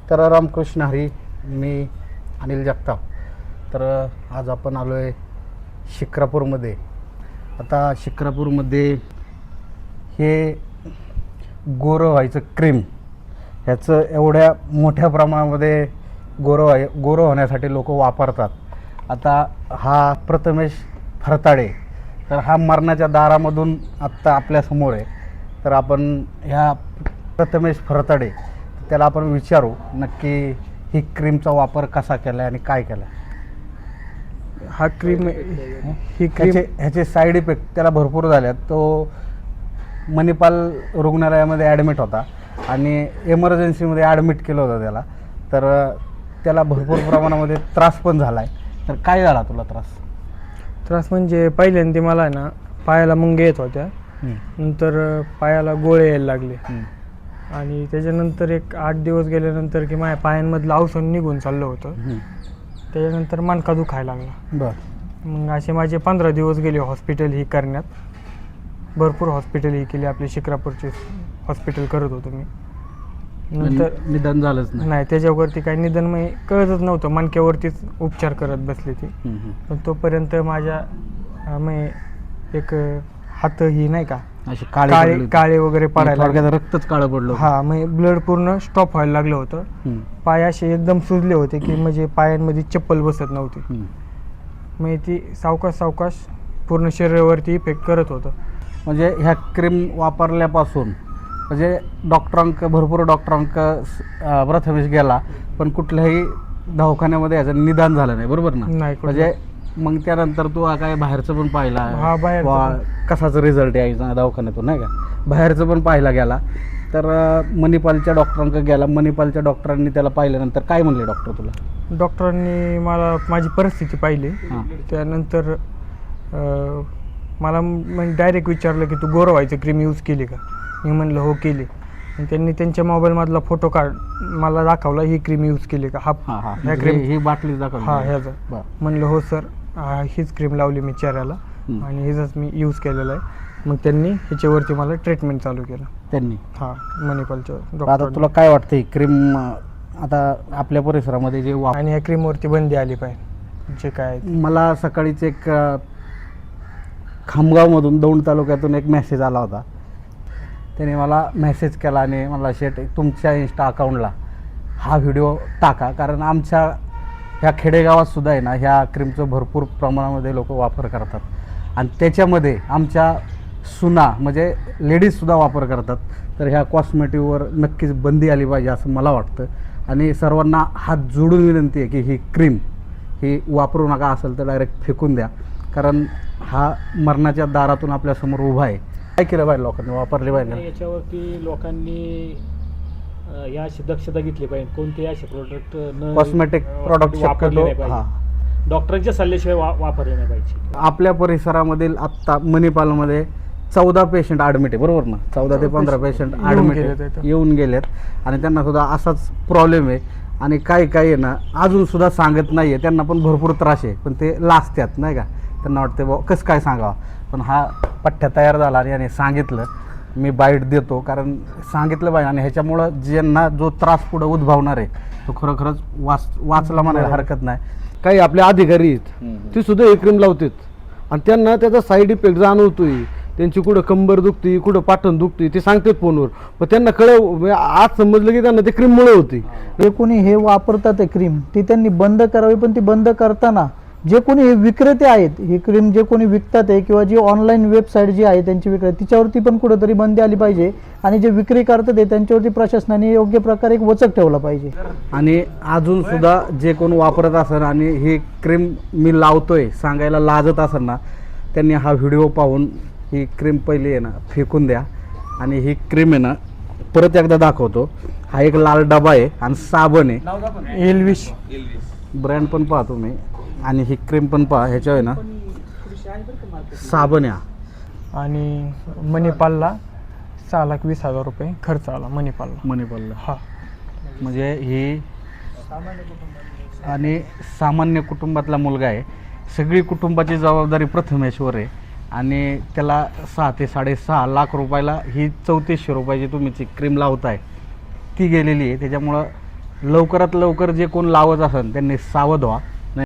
तर रामकृष्ण हरी, मी अनिल जगताप. तर आज आपण आलो आहे शिक्रापूरमध्ये. आता शिक्रापूरमध्ये हे गोरं व्हायचं क्रीम ह्याचं एवढ्या मोठ्या प्रमाणामध्ये गोरं होण्यासाठी लोक वापरतात. आता हा प्रथमेश फरताडे, तर हा मरणाच्या दारामधून आत्ता आपल्यासमोर आहे. तर आपण ह्या प्रथमेश फरताडे त्याला आपण विचारू नक्की ही क्रीमचा वापर कसा केला आणि काय केला. हा क्रीम ही क्रीम ह्याचे साईड इफेक्ट त्याला भरपूर झाल्यात. तो मणिपाल रुग्णालयामध्ये ॲडमिट होता आणि एमर्जन्सीमध्ये ॲडमिट केलं होतं त्याला. तर त्याला भरपूर प्रमाणामध्ये त्रास पण झाला आहे. तर काय झाला तुला त्रास म्हणजे पहिल्यांदा मला आहे ना पायाला मुंग्या येत होत्या, नंतर पायाला गोळे यायला लागले आणि त्याच्यानंतर एक 8 दिवस गेल्यानंतर की माझ्या पायांमधलं औषध निघून चाललं होतं. त्याच्यानंतर मणका दुखायला लागला. बरं. मग असे माझे 15 दिवस गेले हॉस्पिटल ही करण्यात. भरपूर हॉस्पिटल ही केली, आपली शिक्रापूरचे हॉस्पिटल करत होतो मी. नंतर निदान झालंच नाही, त्याच्यावरती काही निदान मग कळतच नव्हतं. मणक्यावरतीच उपचार करत बसले ते. पण तोपर्यंत माझ्या मग एक हात ही नाही का असे काळे वगैरे पडायला लागले. रक्तच काळं पडलं. हा, मग ब्लड पूर्ण स्टॉप व्हायला लागलं होतं. पाय असे एकदम सुजले होते की म्हणजे पायांमध्ये चप्पल बसत नव्हती. मग ती सावकाश पूर्ण शरीरावरती इफेक्ट करत होतं. म्हणजे ह्या क्रीम वापरल्यापासून म्हणजे भरपूर डॉक्टरांक प्रथमेश गेला, पण कुठल्याही दवाखान्यामध्ये याचं निदान झालं नाही, बरोबर ना? नाही, म्हणजे मग त्यानंतर तू काय बाहेरचं पण पाहिला, हा, कसाच रिझल्ट यायचा दवाखान्यातून नाही का, बाहेरचं पण पाहिला गेला. तर मणिपालच्या डॉक्टरांक गेला. मणिपालच्या डॉक्टरांनी त्याला पाहिल्यानंतर काय म्हणले डॉक्टर तुला? डॉक्टरांनी मला माझी परिस्थिती पाहिली. त्यानंतर मला डायरेक्ट विचारलं की तू गोरं व्हायचं क्रीम यूज केली का? मी म्हणलं हो केली. आणि त्यांनी त्यांच्या मोबाईलमधला फोटो मला दाखवला, ही क्रीम यूज केली का? ह्या क्रीम ही बाटली दाखवली. हा, ह्याचं. म्हणलं हो सर, हीच क्रीम लावली मी चेहऱ्याला आणि हिच मी यूज केलेलं आहे. मग त्यांनी ह्याच्यावरती मला ट्रीटमेंट चालू केलं त्यांनी. हा, मणिपालच्या डॉक्टर. आता तुला काय वाटतं ही क्रीम आता आपल्या परिसरामध्ये जे आणि ह्या क्रीमवरती बंदी आली पाहिजे जे काय? मला सकाळीच एक खामगावमधून दौंड तालुक्यातून एक मेसेज आला होता. त्याने मला मेसेज केला आणि मला शेट तुमच्या इन्स्टा अकाउंटला हा व्हिडिओ टाका, कारण आमच्या ह्या खेडेगावातसुद्धा आहे ना ह्या क्रीमचं भरपूर प्रमाणामध्ये लोक वापर करतात आणि त्याच्यामध्ये आमच्या सुना म्हणजे लेडीजसुद्धा वापर करतात. तर ह्या कॉस्मेटिकवर नक्कीच बंदी आली पाहिजे असं मला वाटतं. आणि सर्वांना हात जोडून विनंती आहे की ही क्रीम ही वापरू नका, असेल तर डायरेक्ट फेकून द्या, कारण हा मरणाच्या दारातून आपल्यासमोर उभा आहे. काय केलं पाहिजे लोकांनी? वापरले पाहिजे याच्यावरती लोकांनी या अशी दक्षता घेतली पाहिजे. कोणते असे प्रोडक्ट कॉस्मेटिक प्रॉडक्ट शक्यतो डॉक्टरांच्या सल्ल्याशिवाय वापरले नाही पाहिजे. आपल्या परिसरामधील आत्ता मणिपालमध्ये 14 पेशंट ॲडमिट आहे, बरोबर ना? 14 ते 15 पेशंट ॲडमिट येऊन गेलेत आणि त्यांना सुद्धा असाच प्रॉब्लेम आहे. आणि काही आहे ना अजूनसुद्धा सांगत नाही आहे, त्यांना पण भरपूर त्रास आहे, पण ते लाजतात नाही का. त्यांना वाटते बा कसं काय सांगावं. पण हा पठ्ठ्या तयार झाला आणि याने सांगितलं मी बाईट देतो, कारण सांगितलं पाहिजे. आणि ह्याच्यामुळं ज्यांना जो त्रास पुढं उद्भवणार आहे तो खरोखरच वाचला म्हणायला हरकत नाही. काही आपले अधिकारी आहेत ते सुद्धा हे क्रीम लावतात आणि त्यांना त्याचा साईड इफेक्ट जाणवतोय. त्यांची कुठं कंबर दुखते, कुठं पाठण दुखते, ते सांगतात फोनवर. पण त्यांना आज समजलं की त्यांना ते क्रीममुळे होते. जे कोणी हे वापरतात क्रीम ती त्यांनी बंद करावी, पण ती बंद करताना जे कोणी हे विक्रेते आहेत, ही क्रीम जे कोणी विकतात आहे किंवा जी ऑनलाईन वेबसाईट जी आहे त्यांची विक्री, तिच्यावरती पण कुठंतरी बंदी आली पाहिजे. आणि जे विक्री करतात आहे त्यांच्यावरती प्रशासनाने योग्य प्रकारे एक वचक ठेवला पाहिजे. आणि अजूनसुद्धा जे कोण वापरत असेल आणि ही क्रीम मी लावतोय सांगायला लाजत असेल ना, त्यांनी हा व्हिडिओ पाहून ही क्रीम पहिली आहे ना फेकून द्या. आणि ही क्रीम आहे ना परत एकदा दाखवतो. हा एक लाल डबा आहे आणि साबण आहे, एल्विश ब्रँड पण पहा तुम्ही. आणि ही क्रीम पण पहा, ह्याच्या आहे ना साबण आहे. आणि मणिपालला 6,20,000 रुपये खर्च आला मणिपालला. हा, म्हणजे ही आणि सामान्य कुटुंबातला मुलगा आहे. सगळी कुटुंबाची जबाबदारी प्रथमेशवर आहे आणि त्याला 6 ते 6.5 लाख रुपयाला ही 3400 रुपयाची तुम्ही क्रीम लावताय ती गेलेली आहे. त्याच्यामुळं लवकरात लवकर जे कोण लावत असेल त्यांनी सावध व्हा.